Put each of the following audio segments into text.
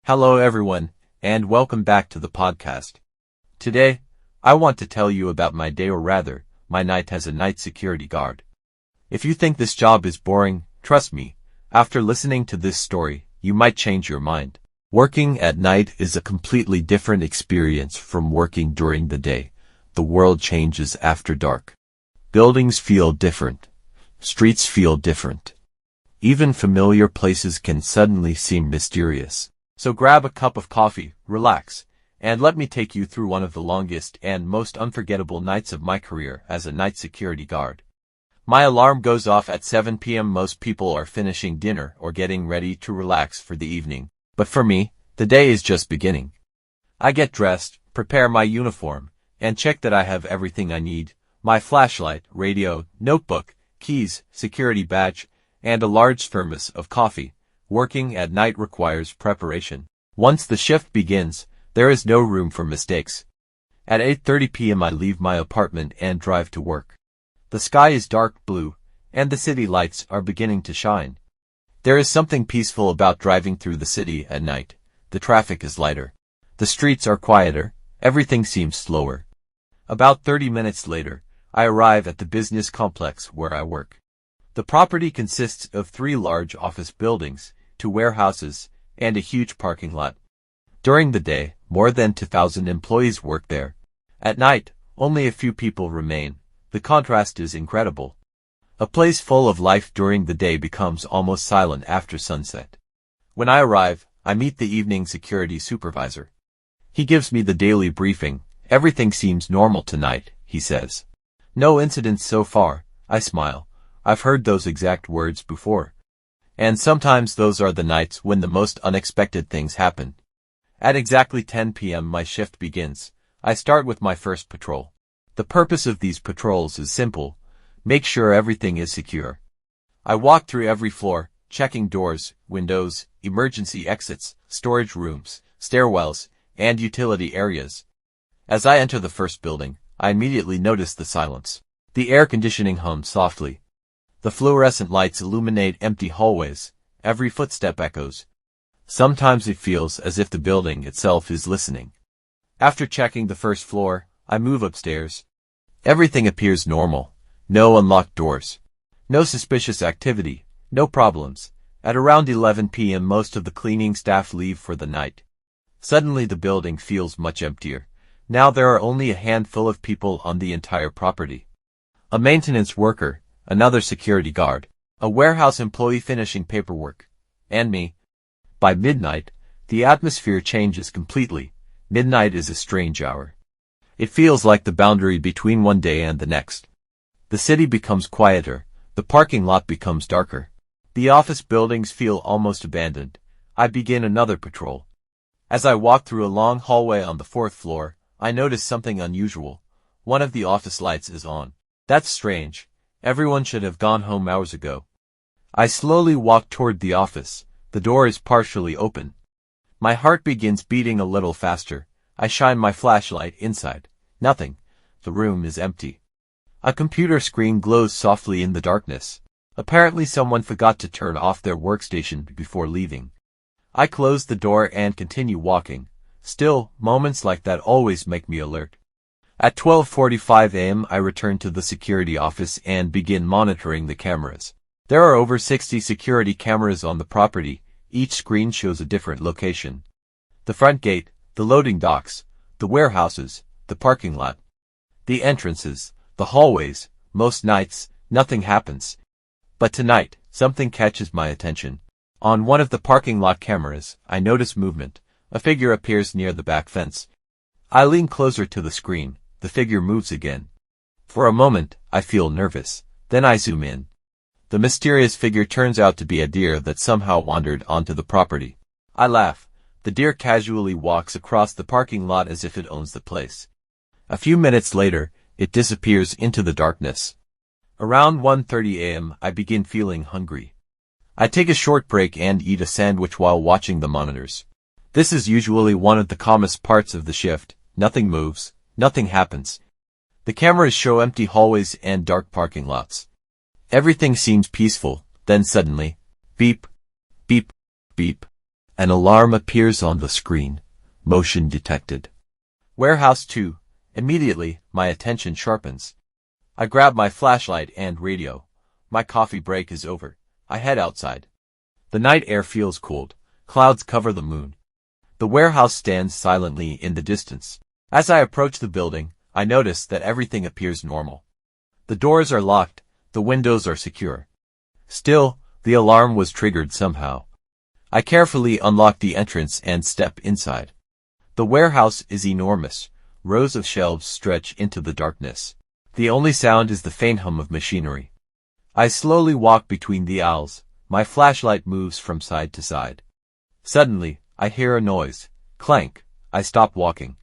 Hello everyone, and welcome back to the podcast. Today, I want to tell you about my day, or rather, my night as a night security guard. If you think this job is boring, trust me, after listening to this story, you might change your mind. Working at night is a completely different experience from working during the day. The world changes after dark. Buildings feel different. Streets feel different. Even familiar places can suddenly seem mysterious. So grab a cup of coffee, relax, and let me take you through one of the longest and most unforgettable nights of my career as a night security guard. My alarm goes off at 7 p.m. Most people are finishing dinner or getting ready to relax for the evening. But for me, the day is just beginning. I get dressed, prepare my uniform, and check that I have everything I need: my flashlight, radio, notebook, keys, security badge, and a large thermos of coffee. Working at night requires preparation. Once the shift begins, there is no room for mistakes. At 8:30 p.m. I leave my apartment and drive to work. The sky is dark blue, and the city lights are beginning to shine. There is something peaceful about driving through the city at night. The traffic is lighter. The streets are quieter. Everything seems slower. About 30 minutes later, I arrive at the business complex where I work. The property consists of 3 large office buildings, 2 warehouses, and a huge parking lot. During the day, more than 2,000 employees work there. At night, only a few people remain. The contrast is incredible. A place full of life during the day becomes almost silent after sunset. When I arrive, I meet the evening security supervisor. He gives me the daily briefing. "Everything seems normal tonight," he says. "No incidents so far." I smile. I've heard those exact words before. And sometimes those are the nights when the most unexpected things happen. At exactly 10 p.m. my shift begins. I start with my first patrol. The purpose of these patrols is simple: make sure everything is secure. I walk through every floor, checking doors, windows, emergency exits, storage rooms, stairwells, and utility areas. As I enter the first building, I immediately notice the silence. The air conditioning hums softly. The fluorescent lights illuminate empty hallways. Every footstep echoes. Sometimes it feels as if the building itself is listening. After checking the first floor, I move upstairs. Everything appears normal. No unlocked doors. No suspicious activity. No problems. At around 11 p.m. most of the cleaning staff leave for the night. Suddenly the building feels much emptier. Now there are only a handful of people on the entire property. A maintenance worker, another security guard, a warehouse employee finishing paperwork, and me. By midnight, the atmosphere changes completely. Midnight is a strange hour. It feels like the boundary between one day and the next. The city becomes quieter. The parking lot becomes darker. The office buildings feel almost abandoned. I begin another patrol. As I walk through a long hallway on the 4th floor, I notice something unusual. One of the office lights is on. That's strange. Everyone should have gone home hours ago. I slowly walk toward the office. The door is partially open. My heart begins beating a little faster. I shine my flashlight inside. Nothing. The room is empty. A computer screen glows softly in the darkness. Apparently someone forgot to turn off their workstation before leaving. I close the door and continue walking. Still, moments like that always make me alert. At 12:45 a.m. I return to the security office and begin monitoring the cameras. There are over 60 security cameras on the property. Each screen shows a different location. The front gate, the loading docks, the warehouses, the parking lot, the entrances, the hallways. Most nights, nothing happens. But tonight, something catches my attention. On one of the parking lot cameras, I notice movement. A figure appears near the back fence. I lean closer to the screen. The figure moves again. For a moment, I feel nervous. Then I zoom in. The mysterious figure turns out to be a deer that somehow wandered onto the property. I laugh. The deer casually walks across the parking lot as if it owns the place. A few minutes later, it disappears into the darkness. Around 1:30 a.m., I begin feeling hungry. I take a short break and eat a sandwich while watching the monitors. This is usually one of the calmest parts of the shift. Nothing moves. Nothing happens. The cameras show empty hallways and dark parking lots. Everything seems peaceful. Then suddenly, beep, beep, beep. An alarm appears on the screen. Motion detected. Warehouse 2. Immediately, my attention sharpens. I grab my flashlight and radio. My coffee break is over. I head outside. The night air feels cold. Clouds cover the moon. The warehouse stands silently in the distance. As I approach the building, I notice that everything appears normal. The doors are locked. The windows are secure. Still, the alarm was triggered somehow. I carefully unlock the entrance and step inside. The warehouse is enormous. Rows of shelves stretch into the darkness. The only sound is the faint hum of machinery. I slowly walk between the aisles. My flashlight moves from side to side. Suddenly, I hear a noise. Clank. I stop walking.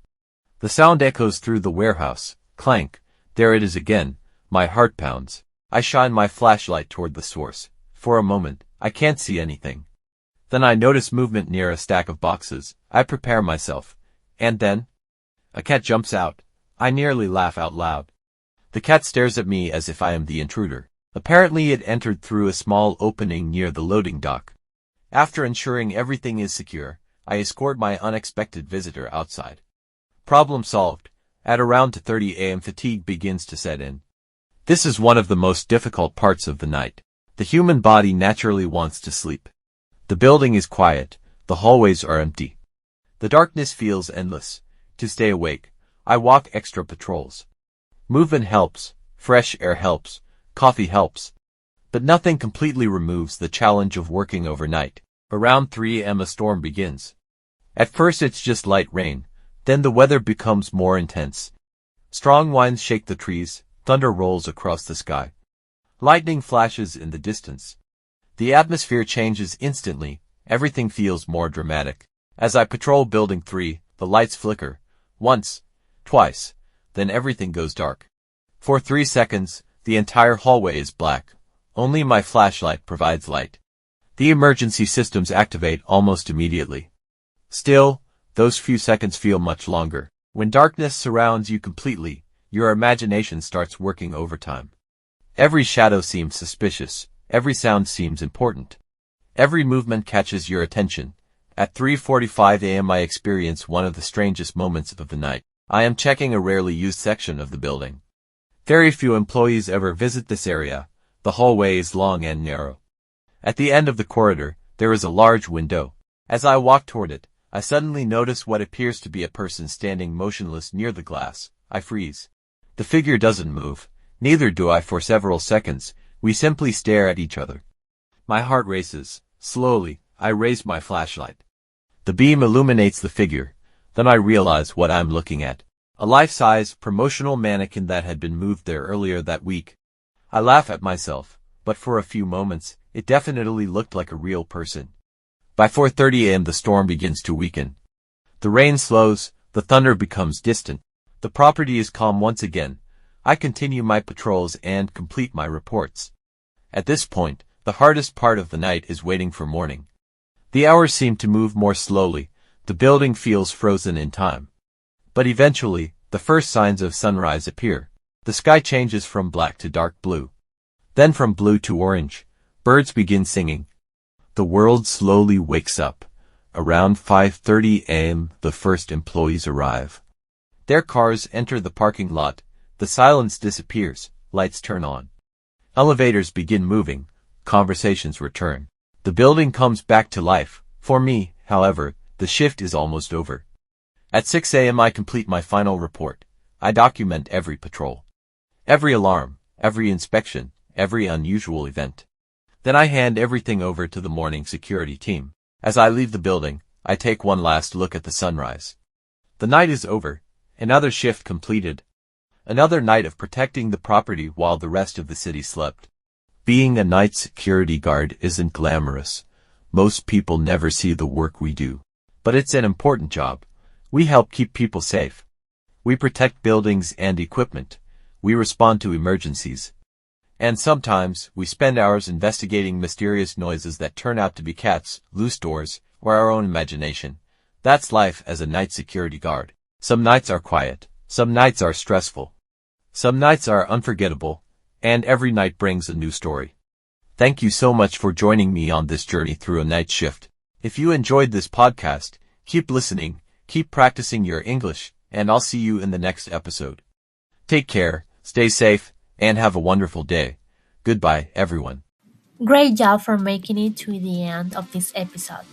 The sound echoes through the warehouse. Clank. There it is again. My heart pounds. I shine my flashlight toward the source. For a moment, I can't see anything. Then I notice movement near a stack of boxes. I prepare myself. And then, a cat jumps out. I nearly laugh out loud. The cat stares at me as if I am the intruder. Apparently it entered through a small opening near the loading dock. After ensuring everything is secure, I escort my unexpected visitor outside. Problem solved. At around 2:30 a.m. fatigue begins to set in. This is one of the most difficult parts of the night. The human body naturally wants to sleep. The building is quiet. The hallways are empty. The darkness feels endless. To stay awake, I walk extra patrols. Movement helps. Fresh air helps. Coffee helps. But nothing completely removes the challenge of working overnight. Around 3 a.m. a storm begins. At first it's just light rain. Then the weather becomes more intense. Strong winds shake the trees. Thunder rolls across the sky. Lightning flashes in the distance. The atmosphere changes instantly. Everything feels more dramatic. As I patrol Building 3, the lights flicker. Once, twice, then everything goes dark. For 3 seconds, the entire hallway is black. Only my flashlight provides light. The emergency systems activate almost immediately. Still, those few seconds feel much longer. When darkness surrounds you completely, your imagination starts working overtime. Every shadow seems suspicious. Every sound seems important. Every movement catches your attention. At 3:45 a.m. I experience one of the strangest moments of the night. I am checking a rarely used section of the building. Very few employees ever visit this area. The hallway is long and narrow. At the end of the corridor, there is a large window. As I walk toward it, I suddenly notice what appears to be a person standing motionless near the glass. I freeze. The figure doesn't move. Neither do I for several seconds. We simply stare at each other. My heart races. Slowly, I raise my flashlight. The beam illuminates the figure. Then I realize what I'm looking at. A life-size, promotional mannequin that had been moved there earlier that week. I laugh at myself, but for a few moments, it definitely looked like a real person. By 4:30 a.m. the storm begins to weaken. The rain slows, the thunder becomes distant. The property is calm once again. I continue my patrols and complete my reports. At this point, the hardest part of the night is waiting for morning. The hours seem to move more slowly. The building feels frozen in time. But eventually, the first signs of sunrise appear. The sky changes from black to dark blue. Then from blue to orange. Birds begin singing. The world slowly wakes up. Around 5:30 a.m., the first employees arrive. Their cars enter the parking lot. The silence disappears. Lights turn on. Elevators begin moving. Conversations return. The building comes back to life. For me, however, the shift is almost over. At 6 a.m. I complete my final report. I document every patrol, every alarm, every inspection, every unusual event. Then I hand everything over to the morning security team. As I leave the building, I take one last look at the sunrise. The night is over. Another shift completed. Another night of protecting the property while the rest of the city slept. Being a night security guard isn't glamorous. Most people never see the work we do. But it's an important job. We help keep people safe. We protect buildings and equipment. We respond to emergencies. And sometimes, we spend hours investigating mysterious noises that turn out to be cats, loose doors, or our own imagination. That's life as a night security guard. Some nights are quiet. Some nights are stressful. Some nights are unforgettable. And every night brings a new story. Thank you so much for joining me on this journey through a night shift. If you enjoyed this podcast, keep listening, keep practicing your English, and I'll see you in the next episode. Take care, stay safe, and have a wonderful day. Goodbye, everyone. Great job for making it to the end of this episode.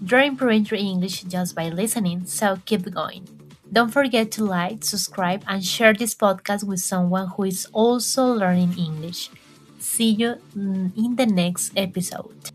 You're improving your English just by listening, so keep going. Don't forget to like, subscribe, and share this podcast with someone who is also learning English. See you in the next episode.